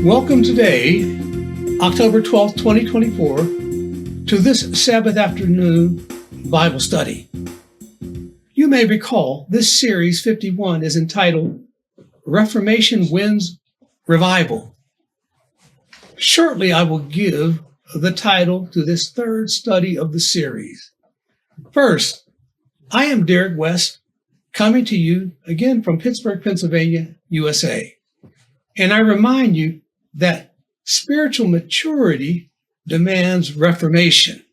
Welcome today, October 12th, 2024, to this Sabbath afternoon Bible study. You may recall this series 51 is entitled Reformation Wins Revival. Shortly, I will give the title to this third study of the series. First, I am Derek West, coming to you again from Pittsburgh, Pennsylvania, USA. And I remind you that spiritual maturity demands reformation.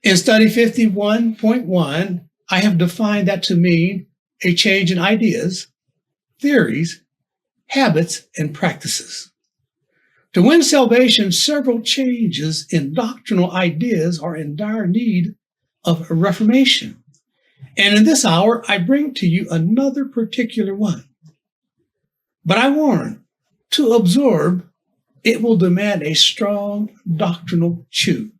In study 51.1, I have defined that to mean a change in ideas, theories, habits, and practices. To win salvation, several changes in doctrinal ideas are in dire need of a reformation. And in this hour, I bring to you another particular one. But I warn, to absorb, it will demand a strong doctrinal chew,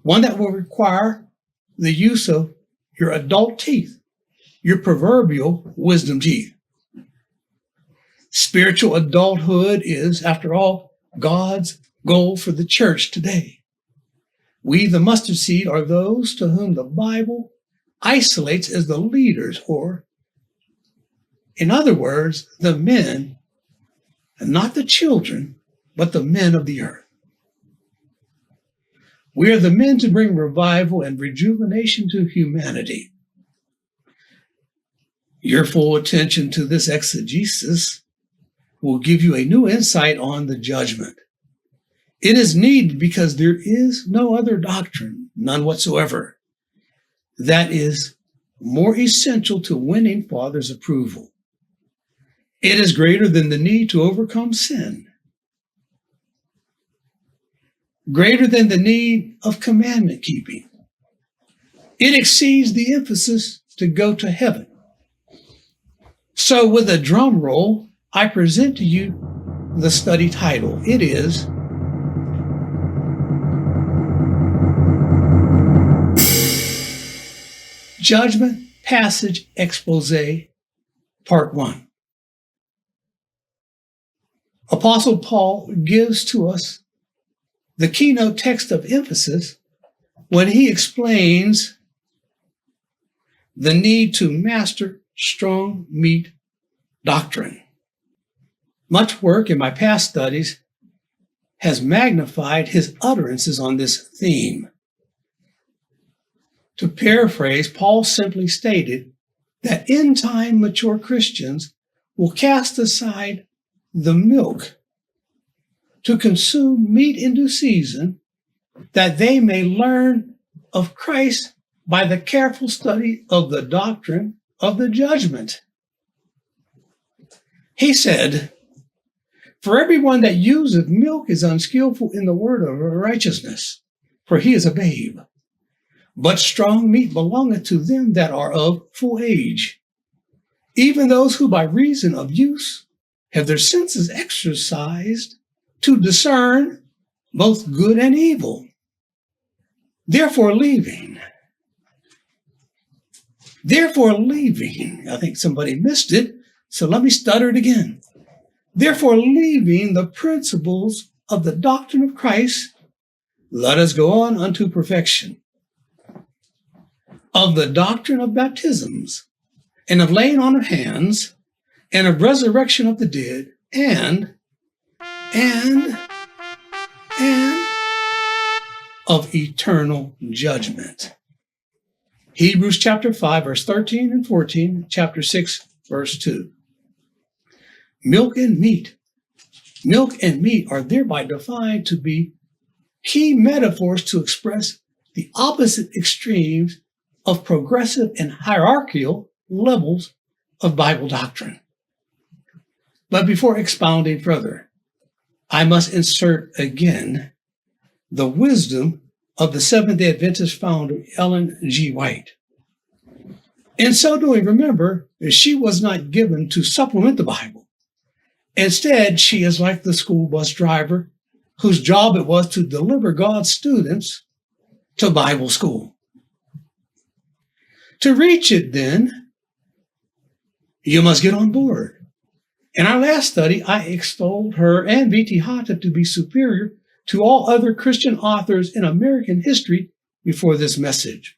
one that will require the use of your adult teeth, your proverbial wisdom teeth. Spiritual adulthood is, after all, God's goal for the church today. We, the mustard seed, are those to whom the Bible isolates as the leaders, or, in other words, the men, and not the children, but the men of the earth. We are the men to bring revival and rejuvenation to humanity. Your full attention to this exegesis will give you a new insight on the judgment. It is needed because there is no other doctrine, none whatsoever, that is more essential to winning Father's approval. It is greater than the need to overcome sin, greater than the need of commandment keeping. It exceeds the emphasis to go to heaven. So with a drum roll, I present to you the study title. It is Judgment Passage Exposé, Part 1. Apostle Paul gives to us the keynote text of emphasis when he explains the need to master strong meat doctrine. Much work in my past studies has magnified his utterances on this theme. To paraphrase, Paul simply stated that in-time mature Christians will cast aside the milk to consume meat in due season, that they may learn of Christ by the careful study of the doctrine of the judgment. He said, "For everyone that useth milk is unskillful in the word of righteousness, for he is a babe. But strong meat belongeth to them that are of full age, even those who by reason of use have their senses exercised to discern both good and evil. Therefore leaving, I think somebody missed it, so let me stutter it again. Therefore leaving the principles of the doctrine of Christ, let us go on unto perfection, of the doctrine of baptisms, and of laying on of hands, and of resurrection of the dead, and of eternal judgment." Hebrews chapter 5, verse 13 and 14, chapter 6, verse 2. Milk and meat are thereby defined to be key metaphors to express the opposite extremes of progressive and hierarchical levels of Bible doctrine. But before expounding further, I must insert again the wisdom of the Seventh-day Adventist founder, Ellen G. White. In so doing, remember that she was not given to supplement the Bible. Instead, she is like the school bus driver whose job it was to deliver God's students to Bible school. To reach it, then, you must get on board. In our last study, I extolled her and V.T. Hata to be superior to all other Christian authors in American history before this message.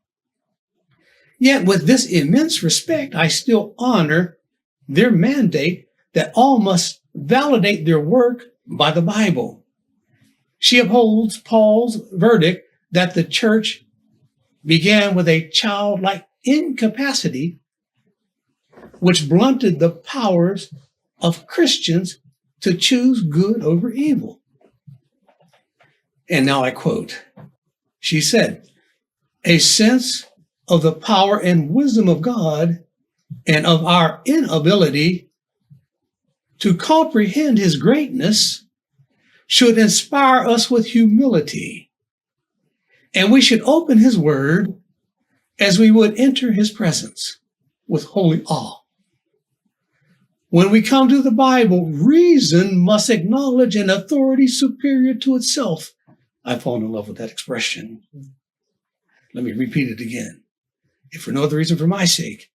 Yet with this immense respect, I still honor their mandate that all must validate their work by the Bible. She upholds Paul's verdict that the church began with a childlike incapacity, which blunted the powers of Christians to choose good over evil. And now I quote, she said, "A sense of the power and wisdom of God and of our inability to comprehend his greatness should inspire us with humility, and we should open his word as we would enter his presence with holy awe. When we come to the Bible, reason must acknowledge an authority superior to itself." I've fallen in love with that expression. Let me repeat it again, if for no other reason for my sake.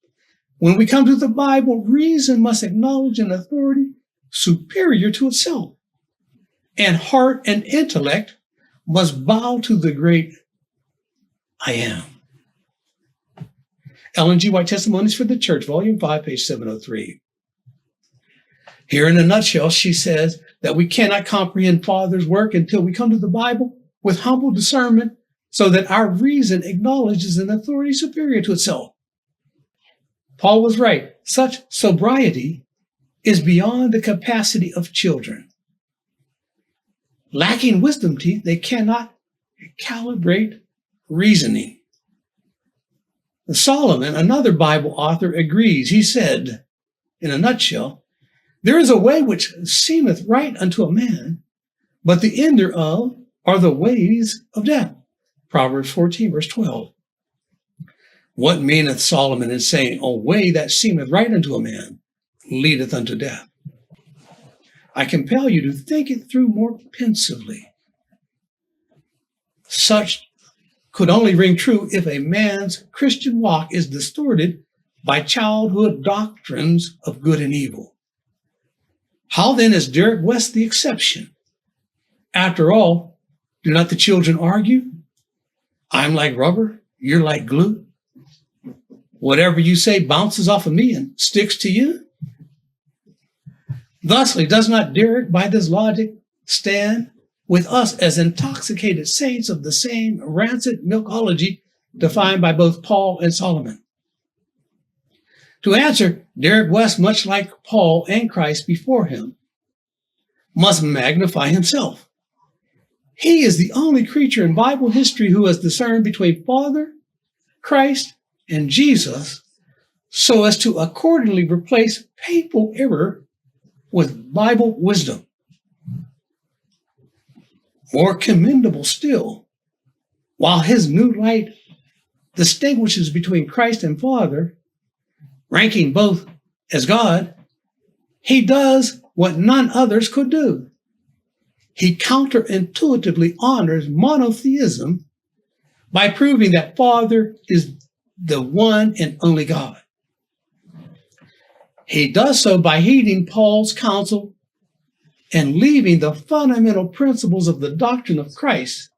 When we come to the Bible, reason must acknowledge an authority superior to itself, and heart and intellect must bow to the great I am. Ellen G. White, Testimonies for the Church, Volume 5, page 703. Here in a nutshell, she says that we cannot comprehend Father's work until we come to the Bible with humble discernment so that our reason acknowledges an authority superior to itself. Paul was right. Such sobriety is beyond the capacity of children. Lacking wisdom teeth, they cannot calibrate reasoning. Solomon, another Bible author, agrees. He said, in a nutshell, "There is a way which seemeth right unto a man, but the end thereof are the ways of death." Proverbs 14, verse 12. What meaneth Solomon in saying, "A way that seemeth right unto a man leadeth unto death"? I compel you to think it through more pensively. Such could only ring true if a man's Christian walk is distorted by childhood doctrines of good and evil. How then is Derek West the exception? After all, do not the children argue? I'm like rubber, you're like glue. Whatever you say bounces off of me and sticks to you. Thusly, does not Derek, by this logic, stand with us as intoxicated saints of the same rancid milkology defined by both Paul and Solomon? To answer, Derek West, much like Paul and Christ before him, must magnify himself. He is the only creature in Bible history who has discerned between Father, Christ, and Jesus so as to accordingly replace papal error with Bible wisdom. More commendable still, while his new light distinguishes between Christ and Father, ranking both as God, he does what none others could do. He counterintuitively honors monotheism by proving that Father is the one and only God. He does so by heeding Paul's counsel and leaving the fundamental principles of the doctrine of Christ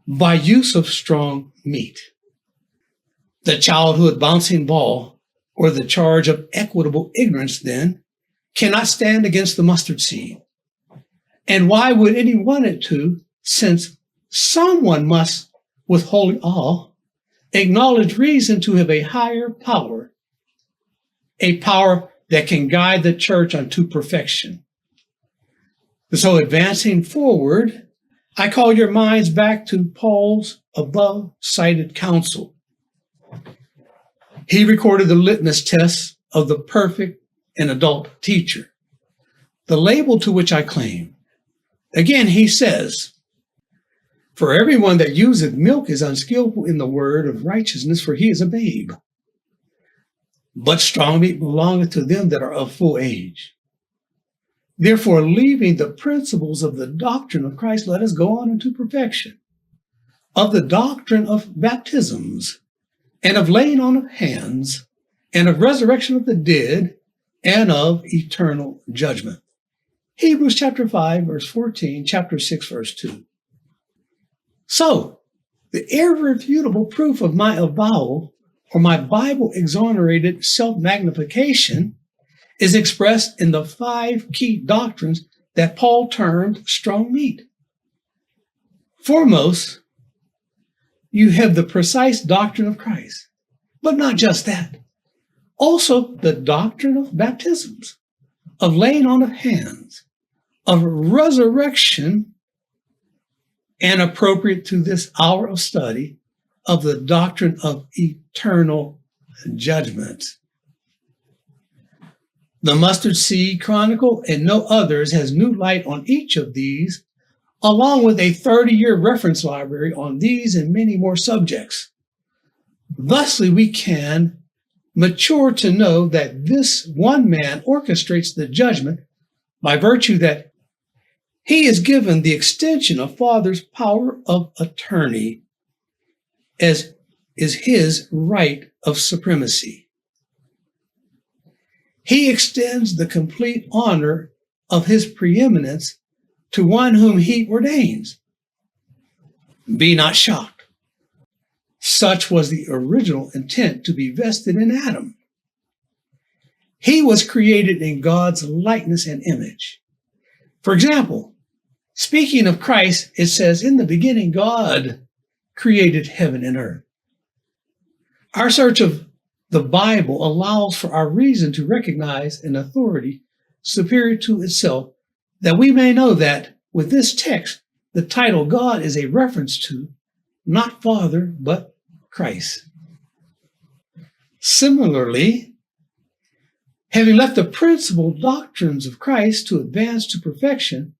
by use of strong meat. The childhood bouncing ball, or the charge of equitable ignorance, then, cannot stand against the mustard seed. And why would any want it to, since someone must, with holy awe, acknowledge reason to have a higher power, a power that can guide the church unto perfection. So advancing forward, I call your minds back to Paul's above cited counsel. He recorded the litmus test of the perfect and adult teacher, the label to which I claim. Again, he says, "For everyone that useth milk is unskillful in the word of righteousness, for he is a babe. But strong meat belongeth to them that are of full age. Therefore, leaving the principles of the doctrine of Christ, let us go on into perfection, of the doctrine of baptisms, and of laying on of hands, and of resurrection of the dead, and of eternal judgment. Hebrews chapter 5, verse 14, chapter 6, verse 2. So, the irrefutable proof of my avowal, or my Bible-exonerated self-magnification, is expressed in the 5 key doctrines that Paul termed strong meat. Foremost, you have the precise doctrine of Christ, but not just that. Also, the doctrine of baptisms, of laying on of hands, of resurrection, and appropriate to this hour of study, of the doctrine of eternal judgment. The Mustard Seed Chronicle and no others has new light on each of these, along with a 30-year reference library on these and many more subjects. Thusly, we can mature to know that this one man orchestrates the judgment by virtue that he is given the extension of Father's power of attorney, as is his right of supremacy. He extends the complete honor of his preeminence to one whom he ordains. Be not shocked. Such was the original intent to be vested in Adam. He was created in God's likeness and image. For example, speaking of Christ, it says, "In the beginning, God created heaven and earth." Our search of the Bible allows for our reason to recognize an authority superior to itself, that we may know that with this text, the title God is a reference to not Father, but Christ. Similarly, having left the principal doctrines of Christ to advance to perfection,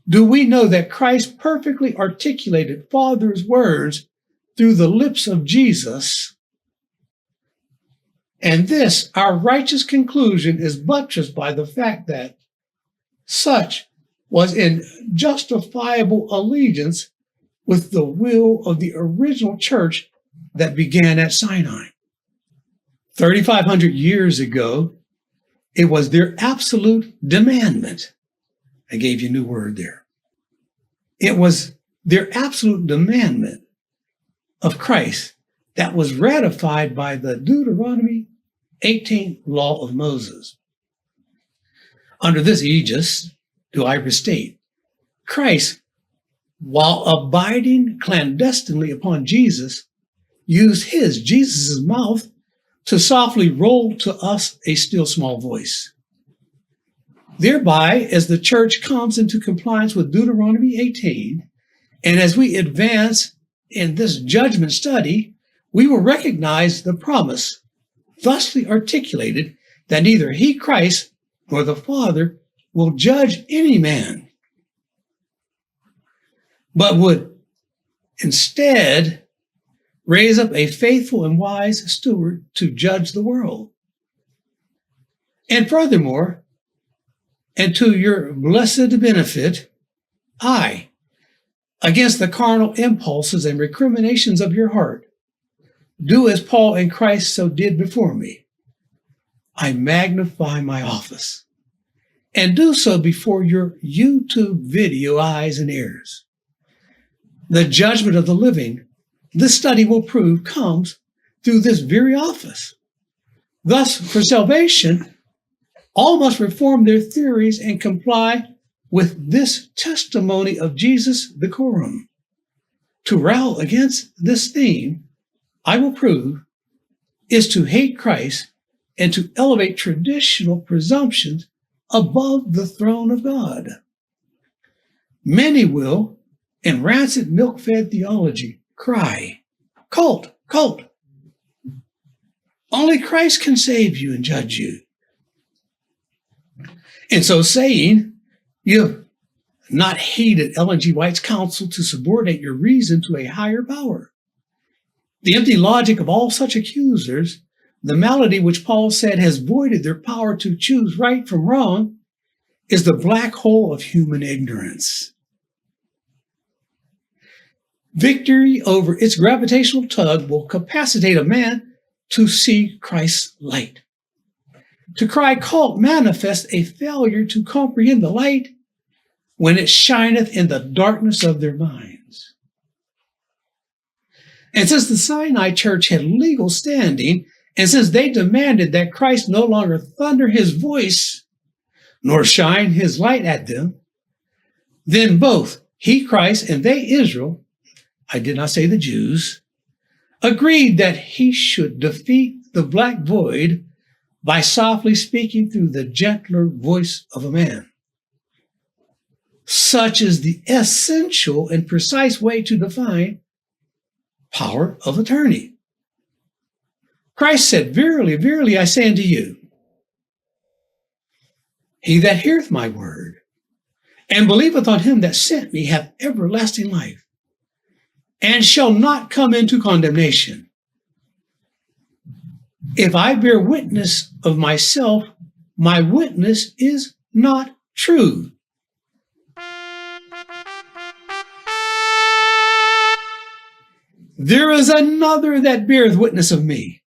do we know that Christ perfectly articulated Father's words through the lips of Jesus? And this, our righteous conclusion, is buttressed by the fact that such was in justifiable allegiance with the will of the original church that began at Sinai. 3,500 years ago, it was their absolute demandment. I gave you a new word there. It was their absolute demandment of Christ that was ratified by the Deuteronomy 18 law of Moses. Under this aegis, do I restate, Christ, while abiding clandestinely upon Jesus, used Jesus' mouth to softly roll to us a still small voice. Thereby, as the church comes into compliance with Deuteronomy 18, and as we advance in this judgment study, we will recognize the promise thusly articulated that neither he, Christ, nor the Father will judge any man, but would instead raise up a faithful and wise steward to judge the world. And furthermore, and to your blessed benefit, I, against the carnal impulses and recriminations of your heart, do as Paul and Christ so did before me. I magnify my office, and do so before your YouTube video eyes and ears. The judgment of the living, this study will prove, comes through this very office. Thus, for salvation, all must reform their theories and comply with this testimony of Jesus' decorum. To rail against this theme, I will prove, is to hate Christ and to elevate traditional presumptions above the throne of God. Many will, in rancid milk-fed theology, cry, "Cult, cult." Only Christ can save you and judge you. In so saying, you have not heeded Ellen G. White's counsel to subordinate your reason to a higher power. The empty logic of all such accusers, the malady which Paul said has voided their power to choose right from wrong, is the black hole of human ignorance. Victory over its gravitational tug will capacitate a man to see Christ's light. to cry cult manifest a failure to comprehend the light when it shineth in the darkness of their minds. And since the Sinai church had legal standing, and since they demanded that Christ no longer thunder his voice, nor shine his light at them, then both he, Christ, and they, Israel, I did not say the Jews, agreed that he should defeat the black void by softly speaking through the gentler voice of a man. Such is the essential and precise way to define power of attorney. Christ said, "Verily, verily, I say unto you, he that heareth my word, and believeth on him that sent me, hath everlasting life, and shall not come into condemnation. If I bear witness of myself, my witness is not true. There is another that beareth witness of me,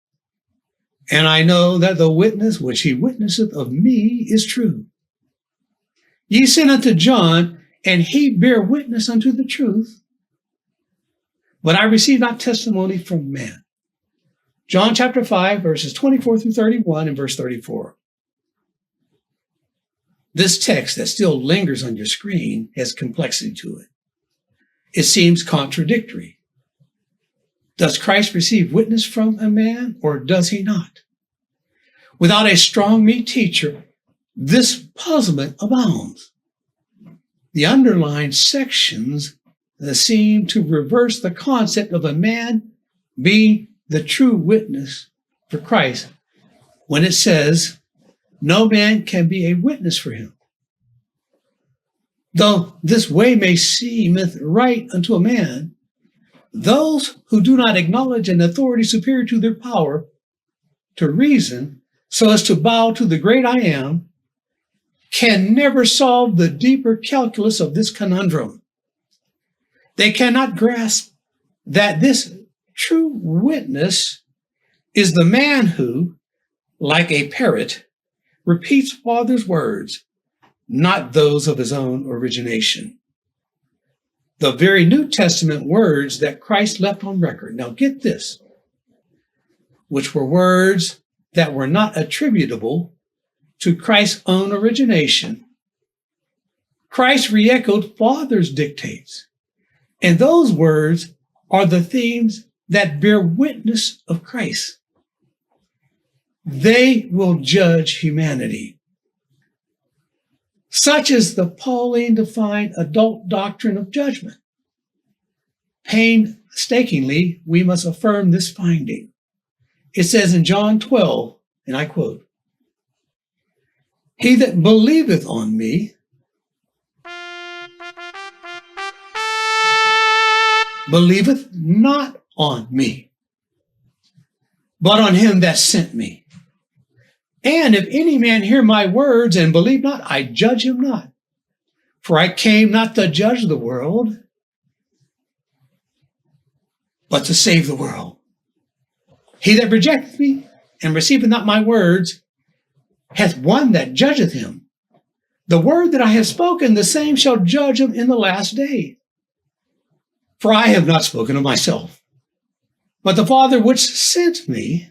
and I know that the witness which he witnesseth of me is true. Ye sent unto John, and he bare witness unto the truth, but I received not testimony from man." John chapter 5, verses 24 through 31 and verse 34. This text that still lingers on your screen has complexity to it. It seems contradictory. Does Christ receive witness from a man, or does he not? Without a strong meat teacher, this puzzlement abounds. The underlined sections seem to reverse the concept of a man being the true witness for Christ when it says, "No man can be a witness for him." Though this way may seemeth right unto a man, those who do not acknowledge an authority superior to their power to reason so as to bow to the great I am can never solve the deeper calculus of this conundrum. They cannot grasp that this true witness is the man who, like a parrot, repeats Father's words, not those of his own origination. The very New Testament words that Christ left on record, now get this, which were words that were not attributable to Christ's own origination. Christ re-echoed Father's dictates, and those words are the themes that bear witness of Christ. They will judge humanity. Such is the Pauline defined adult doctrine of judgment. Painstakingly, we must affirm this finding. It says in John 12, and I quote, "He that believeth on me believeth not on me, but on him that sent me. And if any man hear my words and believe not, I judge him not. For I came not to judge the world, but to save the world. He that rejecteth me and receiveth not my words hath one that judgeth him. The word that I have spoken, the same shall judge him in the last day. For I have not spoken of myself, but the Father which sent me,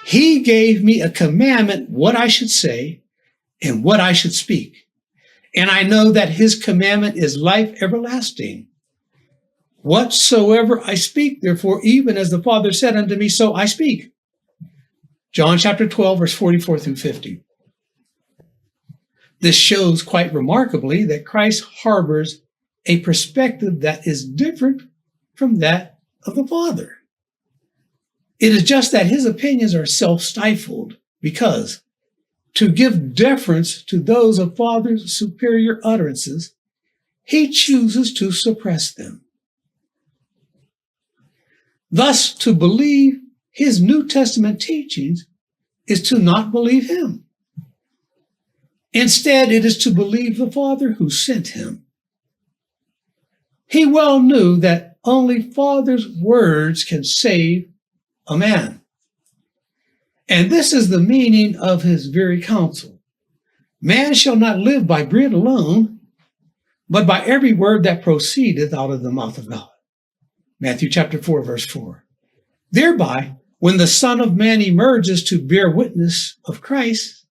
he gave me a commandment what I should say and what I should speak. And I know that his commandment is life everlasting. Whatsoever I speak, therefore, even as the Father said unto me, so I speak." John chapter 12, verse 44 through 50. This shows quite remarkably that Christ harbors a perspective that is different from that of the Father. It is just that his opinions are self-stifled because to give deference to those of Father's superior utterances, he chooses to suppress them. Thus, to believe his New Testament teachings is to not believe him. Instead, it is to believe the Father who sent him. He well knew that only Father's words can save a man. And this is the meaning of his very counsel. Man shall not live by bread alone, but by every word that proceedeth out of the mouth of God. Matthew chapter 4, verse 4. Thereby, when the Son of Man emerges to bear witness of Christ,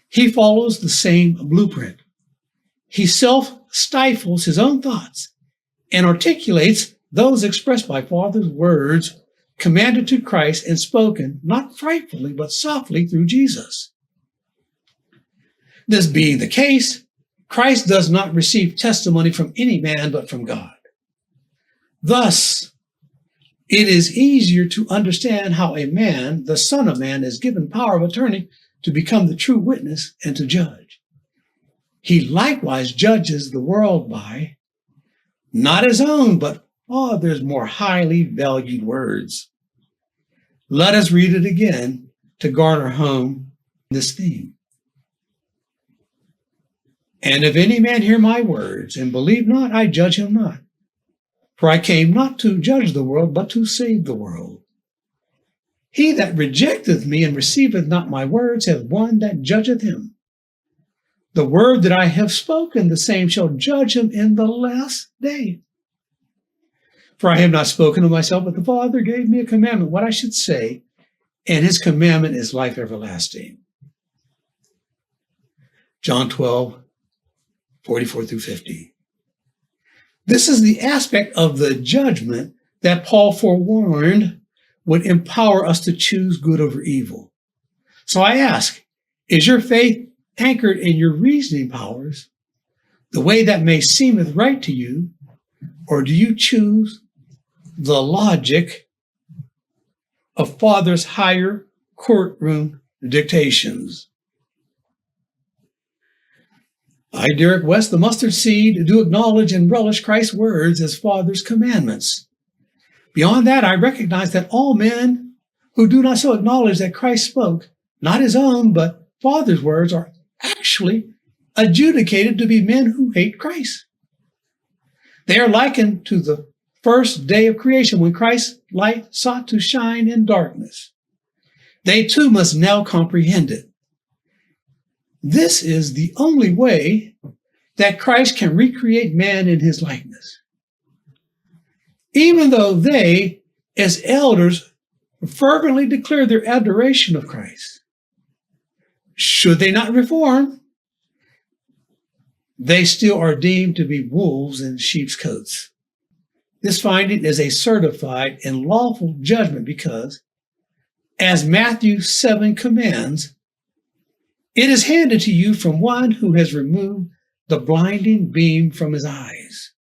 he follows the same blueprint. He self-stifles his own thoughts and articulates those expressed by Father's words commanded to Christ and spoken, not frightfully, but softly through Jesus. This being the case, Christ does not receive testimony from any man but from God. Thus, it is easier to understand how a man, the Son of Man, is given power of attorney to become the true witness and to judge. He likewise judges the world by not his own, but Father's more highly valued words. Let us read it again to garner home this theme. And if any man hear my words and believe not, I judge him not. For I came not to judge the world, but to save the world. He that rejecteth me and receiveth not my words hath one that judgeth him. The word that I have spoken, the same shall judge him in the last day. For I have not spoken of myself, but the Father gave me a commandment, what I should say, and his commandment is life everlasting. John 12, 44 through 50. This is the aspect of the judgment that Paul forewarned would empower us to choose good over evil. So I ask, is your faith anchored in your reasoning powers, the way that may seemeth right to you, or do you choose the logic of Father's higher courtroom dictations? I, Derek West, the mustard seed, do acknowledge and relish Christ's words as Father's commandments. Beyond that, I recognize that all men who do not so acknowledge that Christ spoke, not his own, but Father's words, are actually adjudicated to be men who hate Christ. They are likened to the first day of creation when Christ's light sought to shine in darkness. They too must now comprehend it. This is the only way that Christ can recreate man in his likeness. Even though they, as elders, fervently declare their adoration of Christ, should they not reform, they still are deemed to be wolves in sheep's coats. This finding is a certified and lawful judgment because, as Matthew 7 commands, it is handed to you from one who has removed the blinding beam from his eyes.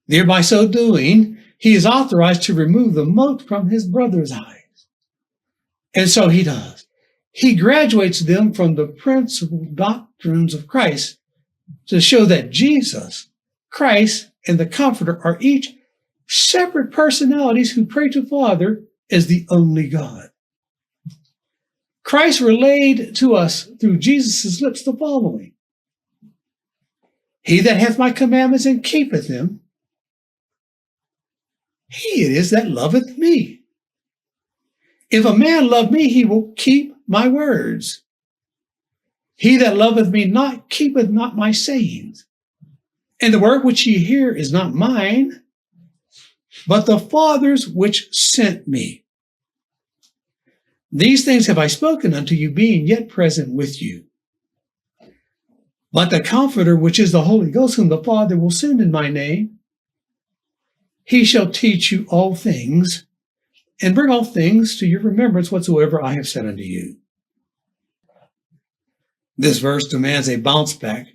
Thereby so doing, he is authorized to remove the mote from his brother's eyes. And so he does. He graduates them from the principal doctrines of Christ to show that Jesus, Christ, and the Comforter are each separate personalities who pray to Father as the only God. Christ relayed to us through Jesus' lips the following: He that hath my commandments and keepeth them, he it is that loveth me. If a man love me, he will keep my words. He that loveth me not keepeth not my sayings. And the word which ye hear is not mine, but the Father's which sent me. These things have I spoken unto you, being yet present with you. But the Comforter, which is the Holy Ghost, whom the Father will send in my name, he shall teach you all things, and bring all things to your remembrance whatsoever I have said unto you. This verse demands a bounce back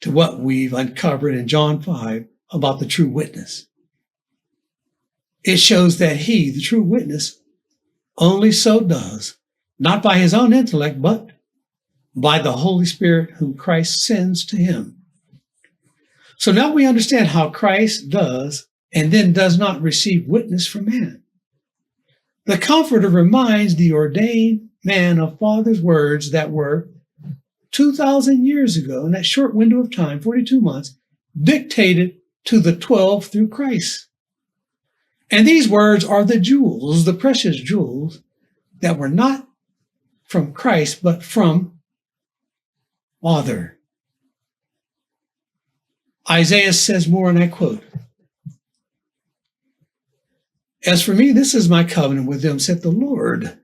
to what we've uncovered in John 5 about the true witness. It shows that he, the true witness, only so does, not by his own intellect, but by the Holy Spirit whom Christ sends to him. So now we understand how Christ does and then does not receive witness from man. The Comforter reminds the ordained man of Father's words that were 2,000 years ago, in that short window of time, 42 months, dictated to the 12 through Christ. And these words are the jewels, the precious jewels, that were not from Christ, but from Father. Isaiah says more, and I quote, "As for me, this is my covenant with them, saith the Lord.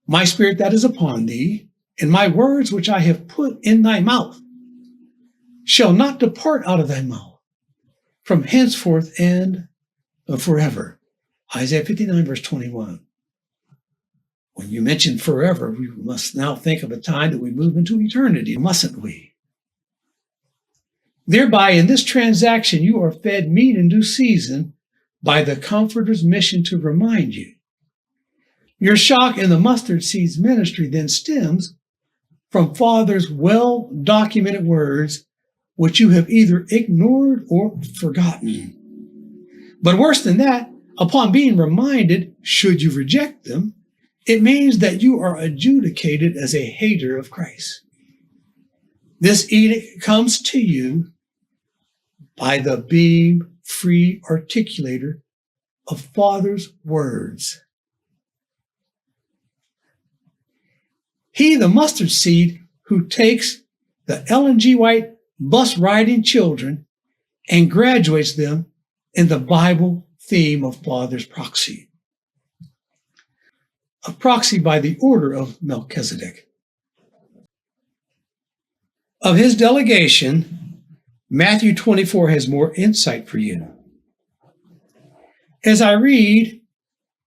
My spirit that is upon thee, and my words which I have put in thy mouth, shall not depart out of thy mouth, from henceforth and forever." Isaiah 59, verse 21. When you mention forever, we must now think of a time that we move into eternity, mustn't we? Thereby, in this transaction, you are fed meat in due season by the Comforter's mission to remind you. Your shock in the mustard seed's ministry then stems from Father's well-documented words, which you have either ignored or forgotten. But worse than that, upon being reminded, should you reject them, it means that you are adjudicated as a hater of Christ. This edict comes to you by the being free articulator of Father's words. He, the mustard seed, who takes the Ellen G. White bus riding children and graduates them in the Bible theme of Father's proxy. A proxy by the order of Melchizedek. Of his delegation, Matthew 24 has more insight for you. As I read,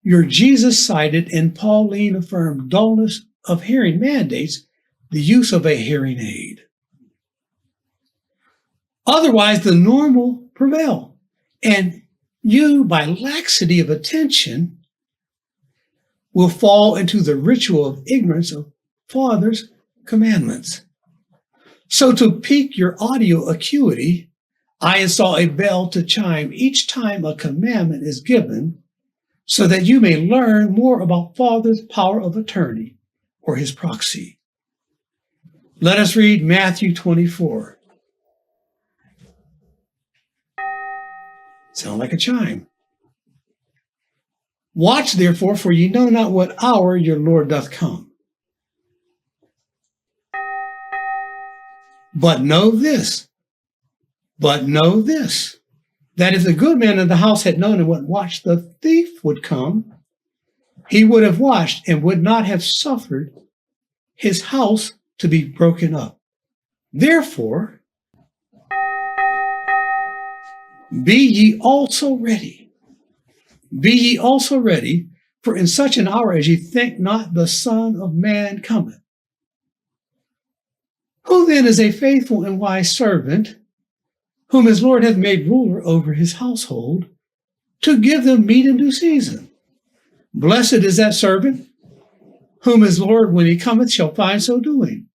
your Jesus-cited and Pauline affirmed dullness of hearing mandates the use of a hearing aid. Otherwise, the normal prevail, and you, by laxity of attention, will fall into the ritual of ignorance of Father's commandments. So to pique your audio acuity, I install a bell to chime each time a commandment is given, so that you may learn more about Father's power of attorney or his proxy. Let us read Matthew 24. Sound like a chime. "Watch therefore, for ye know not what hour your Lord doth come. But know this, that if the good man of the house had known in what watch the thief would come, he would have watched and would not have suffered his house to be broken up. Therefore, be ye also ready. Be ye also ready, for in such an hour as ye think not, the Son of Man cometh. Who then is a faithful and wise servant, whom his Lord hath made ruler over his household, to give them meat in due season? Blessed is that servant, whom his Lord, when he cometh, shall find so doing.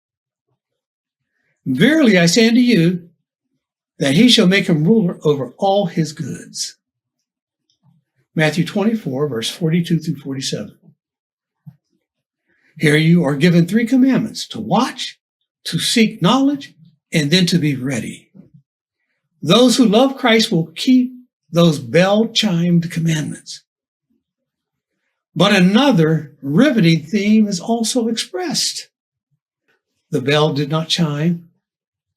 Verily I say unto you, that he shall make him ruler over all his goods." Matthew 24, verse 42 through 47. Here you are given 3 commandments: to watch, to seek knowledge, and then to be ready. Those who love Christ will keep those bell-chimed commandments. But another riveting theme is also expressed. The bell did not chime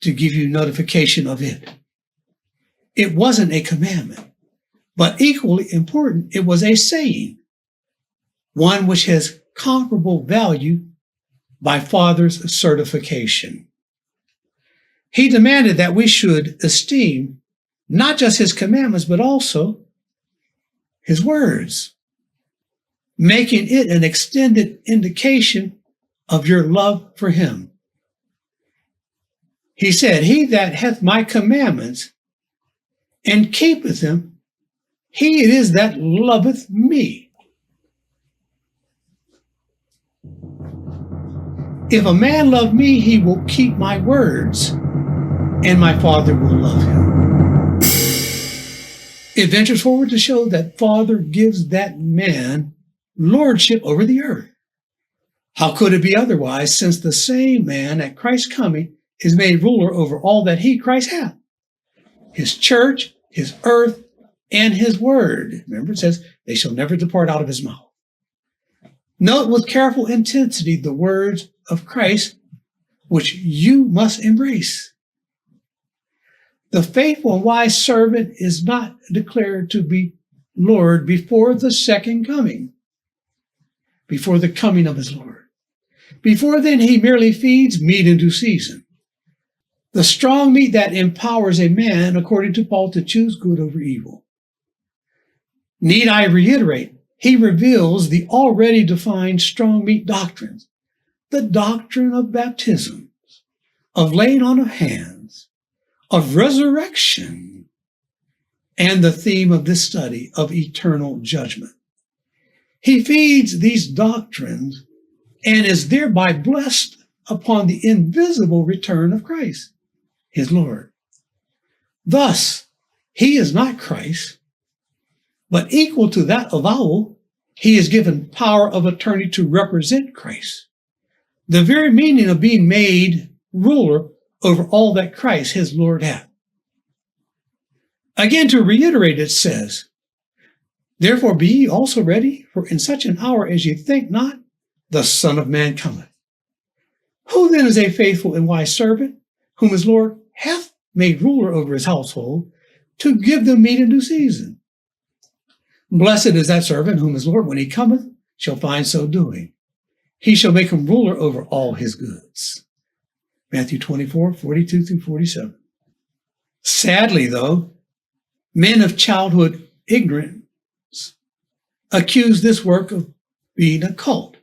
to give you notification of it. It wasn't a commandment, but equally important, it was a saying, one which has comparable value by Father's certification. He demanded that we should esteem not just his commandments, but also his words, making it an extended indication of your love for him. He said, "He that hath my commandments and keepeth them, he it is that loveth me. If a man love me, he will keep my words, and my Father will love him." It ventures forward to show that Father gives that man lordship over the earth. How could it be otherwise, since the same man at Christ's coming is made ruler over all that he, Christ, hath? His church, his earth, and his word. Remember, it says, they shall never depart out of his mouth. Note with careful intensity the words of Christ, which you must embrace. The faithful and wise servant is not declared to be Lord before the second coming, before the coming of his Lord. Before then, he merely feeds meat in due season. The strong meat that empowers a man, according to Paul, to choose good over evil. Need I reiterate, he reveals the already defined strong meat doctrines, the doctrine of baptisms, of laying on of hands, of resurrection, and the theme of this study of eternal judgment. He feeds these doctrines and is thereby blessed upon the invisible return of Christ, his Lord. Thus, he is not Christ, but equal to that avowal, he is given power of attorney to represent Christ, the very meaning of being made ruler over all that Christ, his Lord, hath. Again, to reiterate, it says, therefore be ye also ready, for in such an hour as ye think not, the Son of Man cometh. Who then is a faithful and wise servant, whom his Lord hath made ruler over his household, to give them meat in due season? Blessed is that servant whom his Lord, when he cometh, shall find so doing. He shall make him ruler over all his goods. Matthew 24, 42 through 47. Sadly, though, men of childhood ignorance accuse this work of being a cult.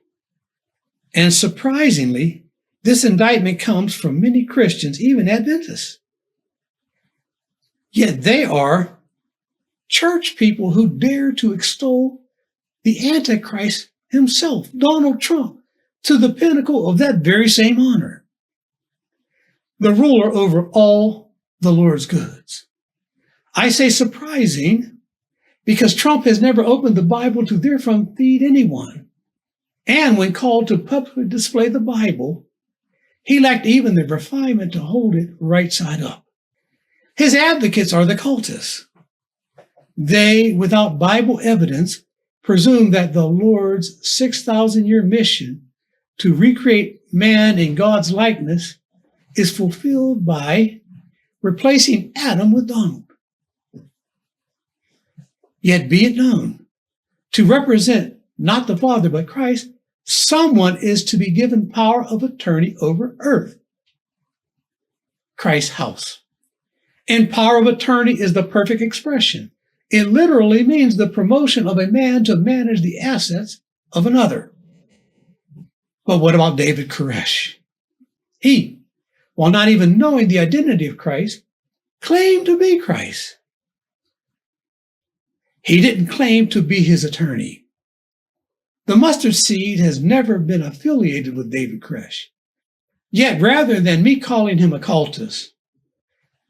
And surprisingly, this indictment comes from many Christians, even Adventists. Yet they are church people who dare to extol the Antichrist himself, Donald Trump, to the pinnacle of that very same honor, the ruler over all the Lord's goods. I say surprising because Trump has never opened the Bible to therefrom feed anyone. And when called to publicly display the Bible, he lacked even the refinement to hold it right side up. His advocates are the cultists. They, without Bible evidence, presume that the Lord's 6,000-year mission to recreate man in God's likeness is fulfilled by replacing Adam with Donald. Yet be it known, to represent not the Father but Christ, someone is to be given power of attorney over earth, Christ's house. And power of attorney is the perfect expression. It literally means the promotion of a man to manage the assets of another. But what about David Koresh? He, while not even knowing the identity of Christ, claimed to be Christ. He didn't claim to be his attorney. The mustard seed has never been affiliated with David Koresh. Yet rather than me calling him a cultist,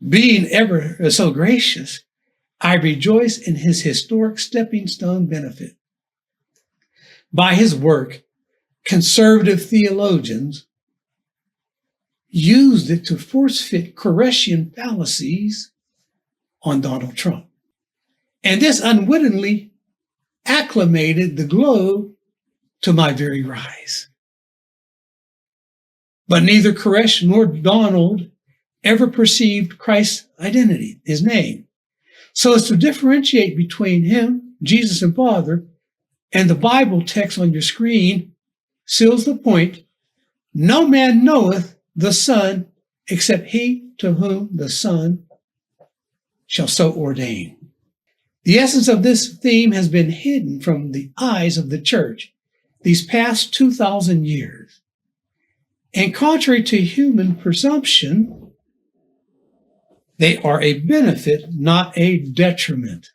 being ever so gracious, I rejoice in his historic stepping stone benefit. By his work, conservative theologians used it to force-fit Koreshian fallacies on Donald Trump. And this unwittingly acclimated the globe to my very rise. But neither Koresh nor Donald ever perceived Christ's identity, his name, so as to differentiate between him, Jesus, and Father, and the Bible text on your screen seals the point. No man knoweth the Son except he to whom the Son shall so ordain. The essence of this theme has been hidden from the eyes of the church these past 2,000 years. And contrary to human presumption, they are a benefit, not a detriment.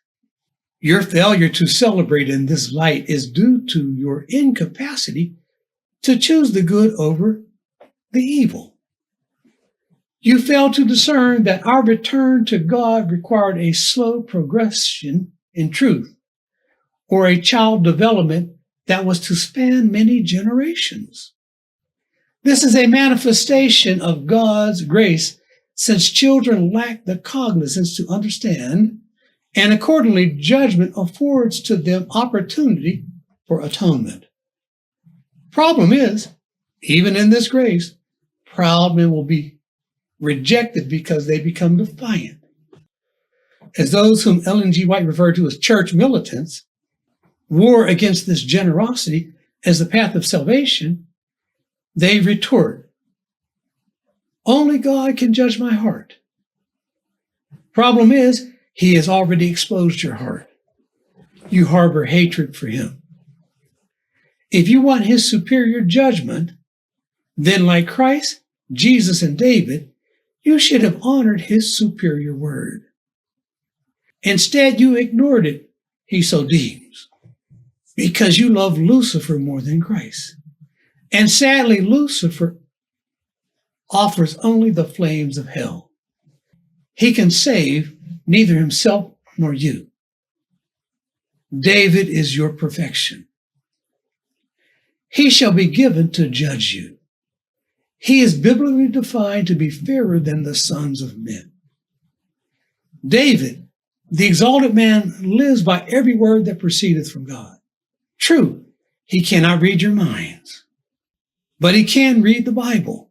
Your failure to celebrate in this light is due to your incapacity to choose the good over the evil. You fail to discern that our return to God required a slow progression in truth, or a child development that was to span many generations. This is a manifestation of God's grace, since children lack the cognizance to understand and accordingly judgment affords to them opportunity for atonement. Problem is, even in this grace, proud men will be rejected because they become defiant. As those whom Ellen G. White referred to as church militants war against this generosity as the path of salvation, they retort, "Only God can judge my heart." Problem is, He has already exposed your heart. You harbor hatred for Him. If you want His superior judgment, then like Christ, Jesus, and David, you should have honored His superior word. Instead, you ignored it, he so deems, because you love Lucifer more than Christ. And sadly, Lucifer offers only the flames of hell. He can save neither himself nor you. David is your perfection. He shall be given to judge you. He is biblically defined to be fairer than the sons of men. David, the exalted man, lives by every word that proceedeth from God. True, he cannot read your minds, but he can read the Bible.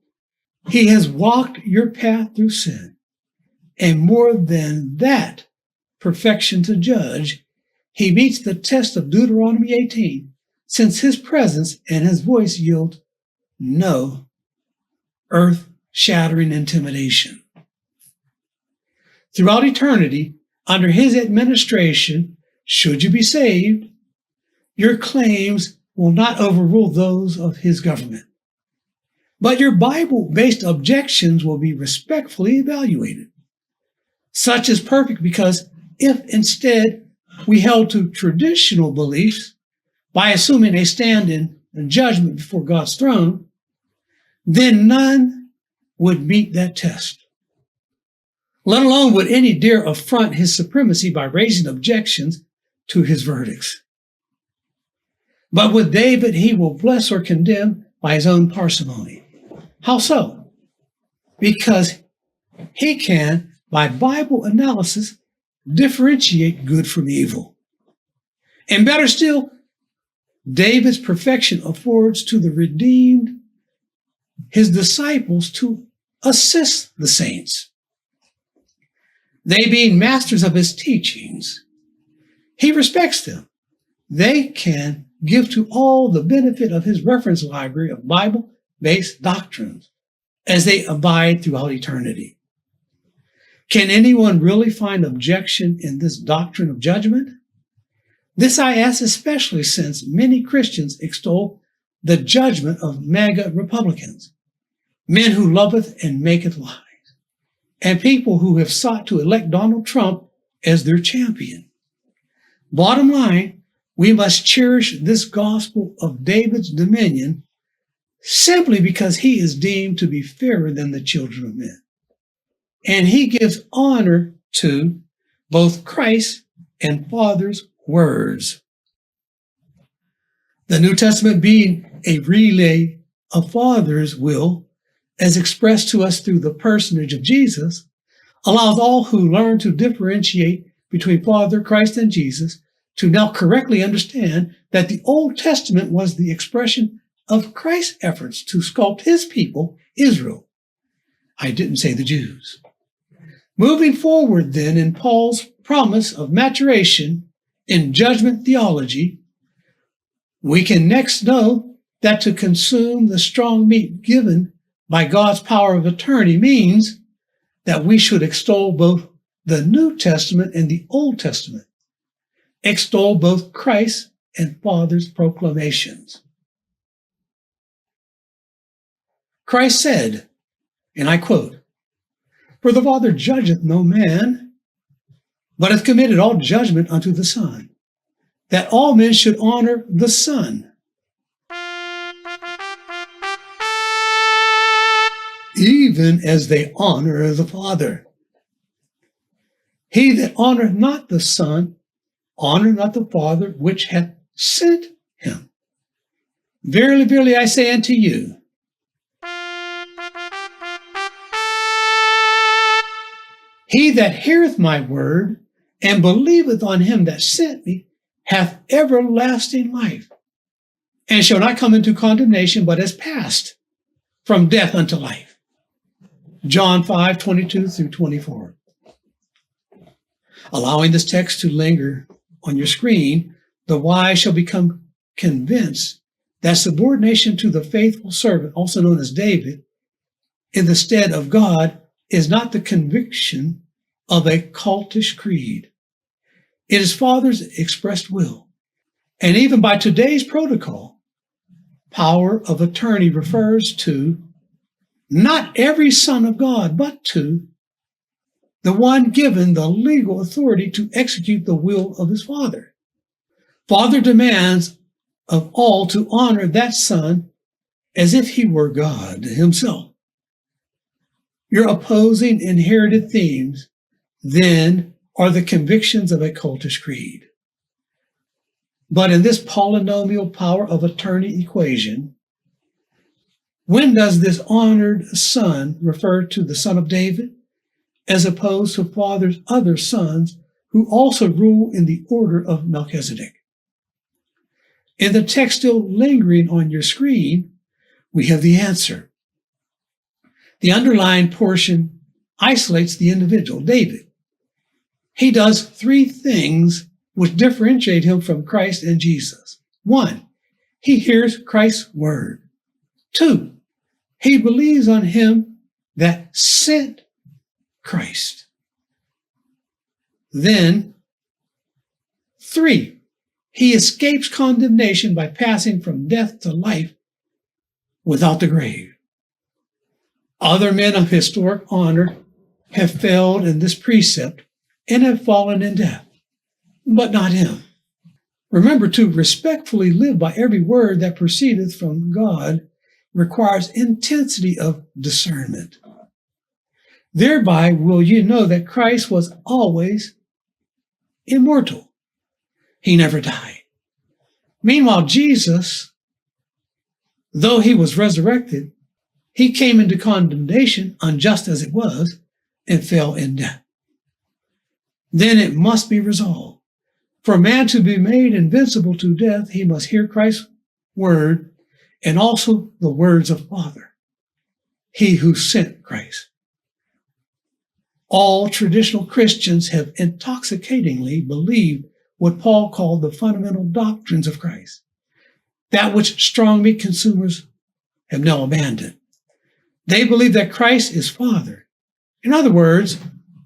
He has walked your path through sin. And more than that, perfection to judge, he meets the test of Deuteronomy 18, since his presence and his voice yield no earth-shattering intimidation. Throughout eternity, under his administration, should you be saved, your claims will not overrule those of his government. But your Bible-based objections will be respectfully evaluated. Such is perfect because if instead we held to traditional beliefs by assuming a stand in judgment before God's throne, then none would meet that test. Let alone would any dare affront his supremacy by raising objections to his verdicts. But with David, he will bless or condemn by his own parsimony. How so? Because he can, by Bible analysis, differentiate good from evil. And better still, David's perfection affords to the redeemed his disciples to assist the saints. They being masters of his teachings, he respects them. They can give to all the benefit of his reference library of Bible-based doctrines as they abide throughout eternity. Can anyone really find objection in this doctrine of judgment? This I ask especially since many Christians extol the judgment of MAGA Republicans, men who loveth and maketh lies, and people who have sought to elect Donald Trump as their champion. Bottom line, we must cherish this gospel of David's dominion simply because he is deemed to be fairer than the children of men. And he gives honor to both Christ and Father's words. The New Testament being a relay of Father's will, as expressed to us through the personage of Jesus, allows all who learn to differentiate between Father, Christ, and Jesus to now correctly understand that the Old Testament was the expression of Christ's efforts to sculpt his people, Israel. I didn't say the Jews. Moving forward then in Paul's promise of maturation in judgment theology, we can next know that to consume the strong meat given by God's power of attorney means that we should extol both the New Testament and the Old Testament, extol both Christ and Father's proclamations. Christ said, and I quote, "For the Father judgeth no man, but hath committed all judgment unto the Son, that all men should honor the Son, even as they honor the Father. He that honoreth not the Son, honoureth not the Father which hath sent him. Verily, verily, I say unto you, he that heareth my word and believeth on him that sent me hath everlasting life, and shall not come into condemnation, but is passed from death unto life. John 5:22 through 24. Allowing this text to linger on your screen, the wise shall become convinced that subordination to the faithful servant, also known as David, in the stead of God, is not the conviction of a cultish creed. It is Father's expressed will. And even by today's protocol, power of attorney refers to not every son of God, but to the one given the legal authority to execute the will of his Father. Father demands of all to honor that son as if he were God himself. Your opposing inherited themes, then, are the convictions of a cultish creed. But in this polynomial power of attorney equation, when does this honored son refer to the son of David, as opposed to Father's other sons who also rule in the order of Melchizedek? In the text still lingering on your screen, we have the answer. The underlined portion isolates the individual, David. He does three things which differentiate him from Christ and Jesus. 1, he hears Christ's word. 2, he believes on him that sent Christ. Then, 3, he escapes condemnation by passing from death to life without the grave. Other men of historic honor have failed in this precept and have fallen in death, but not him. Remember, to respectfully live by every word that proceedeth from God requires intensity of discernment. Thereby will you know that Christ was always immortal. He never died. Meanwhile, Jesus, though he was resurrected, he came into condemnation, unjust as it was, and fell in death. Then it must be resolved. For a man to be made invincible to death, he must hear Christ's word and also the words of Father, he who sent Christ. All traditional Christians have intoxicatingly believed what Paul called the fundamental doctrines of Christ, that which strong meat consumers have now abandoned. They believe that Christ is Father. In other words,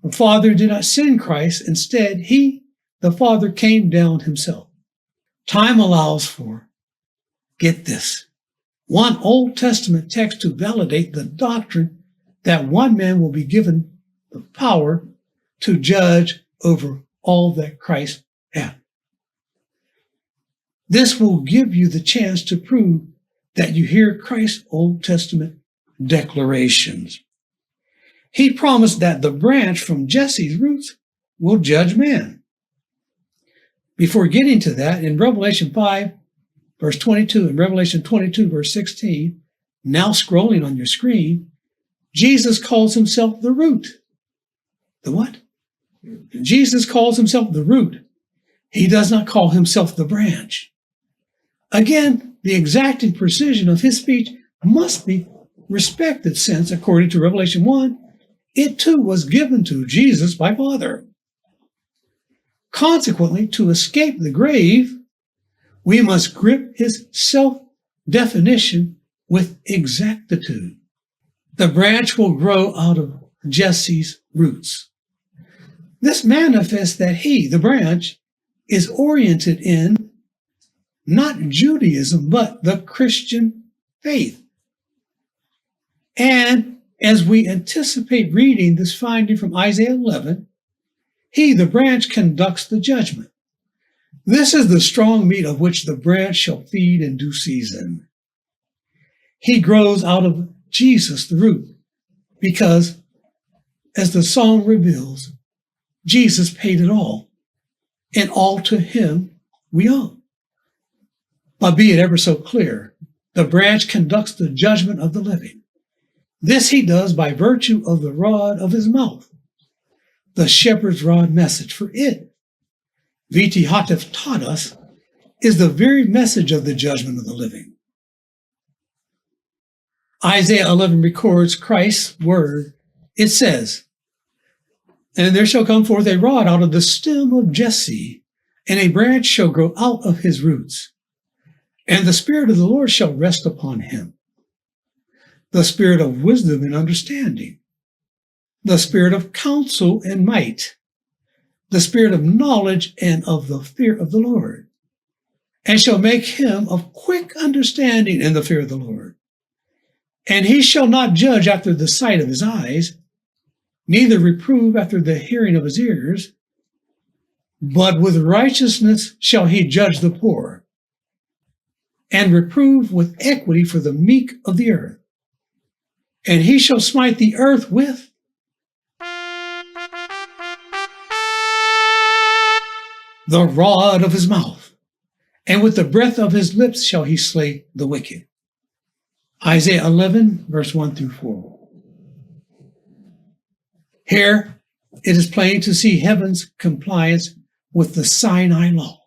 the Father did not send Christ. Instead, he, the Father, came down himself. Time allows for, get this, one Old Testament text to validate the doctrine that one man will be given the power to judge over all that Christ hath. This will give you the chance to prove that you hear Christ's Old Testament declarations. He promised that the branch from Jesse's roots will judge man. Before getting to that, in Revelation 5, verse 22, and Revelation 22, verse 16, now scrolling on your screen, Jesus calls himself the root. The what? Jesus calls himself the root. He does not call himself the branch. Again, the exacting precision of his speech must be respected, since, according to Revelation 1, it too was given to Jesus by Father. Consequently, to escape the grave, we must grip his self-definition with exactitude. The branch will grow out of Jesse's roots. This manifests that he, the branch, is oriented in not Judaism, but the Christian faith. And as we anticipate reading this finding from Isaiah 11, he, the branch, conducts the judgment. This is the strong meat of which the branch shall feed in due season. He grows out of Jesus, the root, because, as the song reveals, Jesus paid it all, and all to him we owe. But be it ever so clear, the branch conducts the judgment of the living. This he does by virtue of the rod of his mouth. the shepherd's rod message, for it, V.T. Houteff taught us, is the very message of the judgment of the living. Isaiah 11 records Christ's word. It says, "And there shall come forth a rod out of the stem of Jesse, and a branch shall grow out of his roots. And the Spirit of the Lord shall rest upon him, the Spirit of wisdom and understanding, the Spirit of counsel and might, the Spirit of knowledge and of the fear of the Lord, and shall make him of quick understanding in the fear of the Lord. And he shall not judge after the sight of his eyes, neither reprove after the hearing of his ears, but with righteousness shall he judge the poor, and reprove with equity for the meek of the earth. And he shall smite the earth with the rod of his mouth, and with the breath of his lips shall he slay the wicked." Isaiah 11, verse 1 through 4. Here, it is plain to see heaven's compliance with the Sinai law.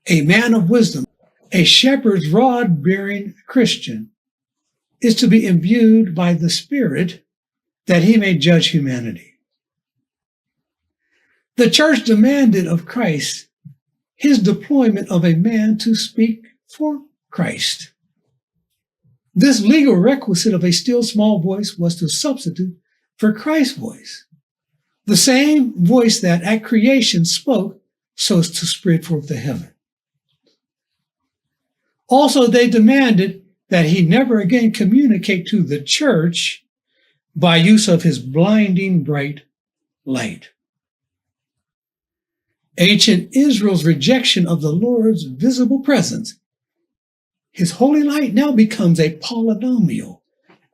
A man of wisdom, a shepherd's rod-bearing Christian, is to be imbued by the Spirit that he may judge humanity. The church demanded of Christ his deployment of a man to speak for Christ. This legal requisite of a still small voice was to substitute for Christ's voice, the same voice that at creation spoke so as to spread forth the heaven. Also, they demanded that he never again communicate to the church by use of his blinding bright light. Ancient Israel's rejection of the Lord's visible presence, his holy light now becomes a polynomial,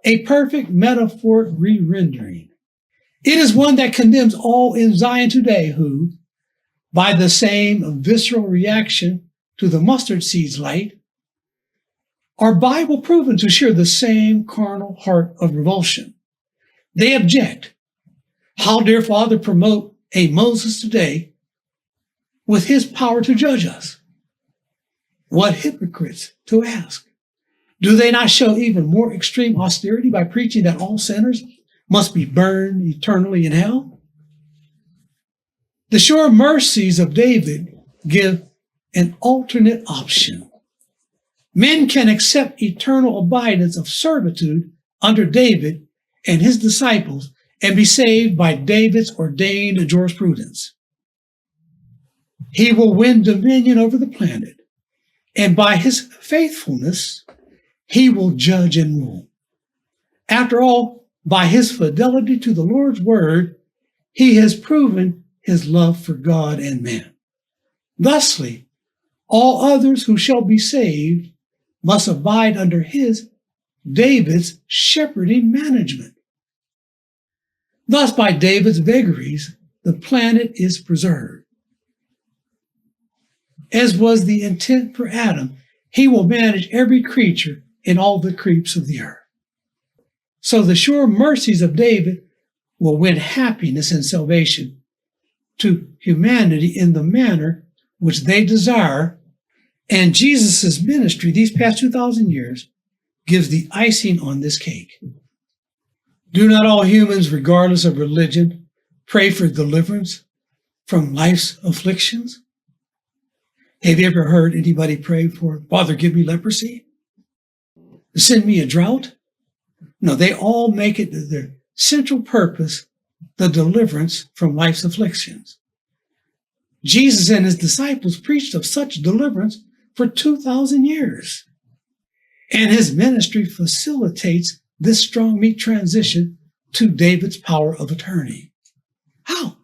a perfect metaphoric re-rendering. It is one that condemns all in Zion today who, by the same visceral reaction to the mustard seed's light, are Bible proven to share the same carnal heart of revulsion. They object. How dare Father promote a Moses today with his power to judge us? What hypocrites to ask. Do they not show even more extreme austerity by preaching that all sinners must be burned eternally in hell? The sure mercies of David give an alternate option. Men can accept eternal abidance of servitude under David and his disciples and be saved by David's ordained jurisprudence. He will win dominion over the planet, and by his faithfulness, he will judge and rule. After all, by his fidelity to the Lord's word, he has proven his love for God and man. Thusly, all others who shall be saved must abide under his, David's, shepherding management. Thus, by David's vagaries, the planet is preserved. As was the intent for Adam, he will manage every creature and all the creeps of the earth. So the sure mercies of David will win happiness and salvation to humanity in the manner which they desire, and Jesus' ministry these past 2,000 years gives the icing on this cake. Do not all humans, regardless of religion, pray for deliverance from life's afflictions? Have you ever heard anybody pray for, Father, give me leprosy? Send me a drought? No, they all make it their central purpose, the deliverance from life's afflictions. Jesus and his disciples preached of such deliverance for 2,000 years. And his ministry facilitates this strong meat transition to David's power of attorney. How?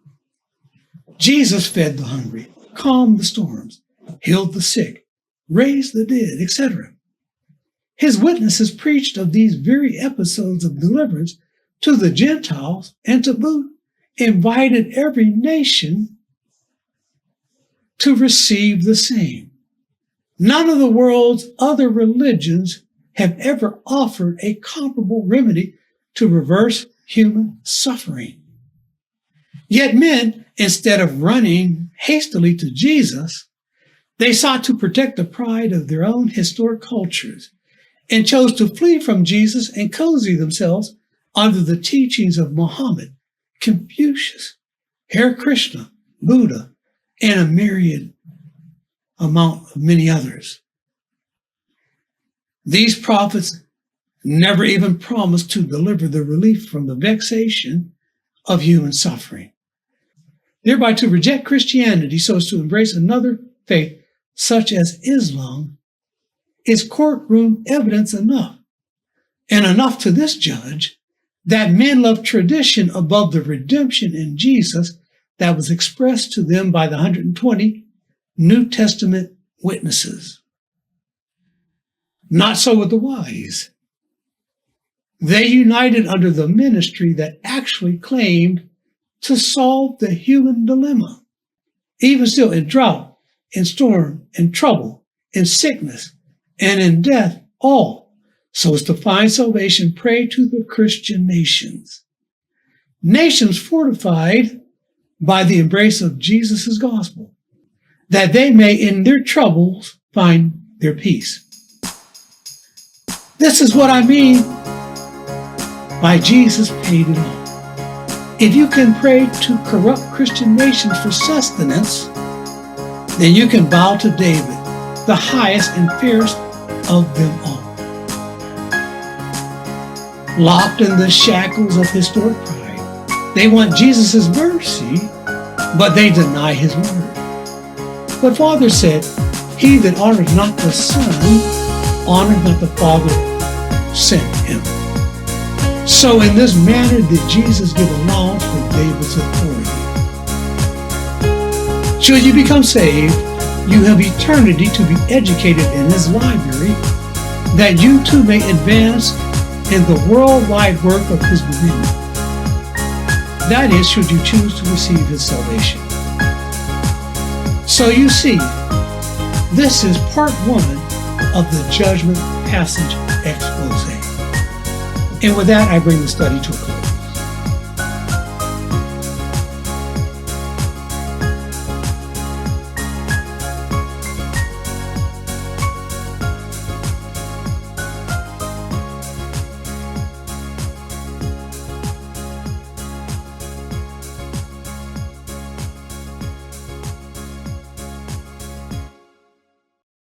Jesus fed the hungry, calmed the storms, healed the sick, raised the dead, etc. His witnesses preached of these very episodes of deliverance to the Gentiles, and to boot, invited every nation to receive the same. None of the world's other religions have ever offered a comparable remedy to reverse human suffering. Yet men, instead of running hastily to Jesus, they sought to protect the pride of their own historic cultures and chose to flee from Jesus and cozy themselves under the teachings of Muhammad, Confucius, Hare Krishna, Buddha, and a myriad amount of many others. These prophets never even promised to deliver the relief from the vexation of human suffering, thereby to reject Christianity so as to embrace another faith such as Islam is courtroom evidence enough, and enough to this judge, that men love tradition above the redemption in Jesus that was expressed to them by the 120 New Testament witnesses. Not so with the wise. They united under the ministry that actually claimed to solve the human dilemma, even still in drought, in storm, in trouble, in sickness, and in death, all, so as to find salvation, pray to the Christian nations. Nations fortified by the embrace of Jesus' gospel, that they may in their troubles find their peace. This is what I mean by Jesus paid it all. If you can pray to corrupt Christian nations for sustenance, then you can bow to David, the highest and fairest of them all. Locked in the shackles of historic pride, they want Jesus' mercy, but they deny his word. But Father said, he that honors not the Son, honors not the Father sent him. So in this manner did Jesus give allowance for David's authority. Should you become saved, you have eternity to be educated in his library, that you too may advance in the worldwide work of his dominion. That is, should you choose to receive his salvation. So you see, this is part one of the judgment passage expose. And with that, I bring the study to a close.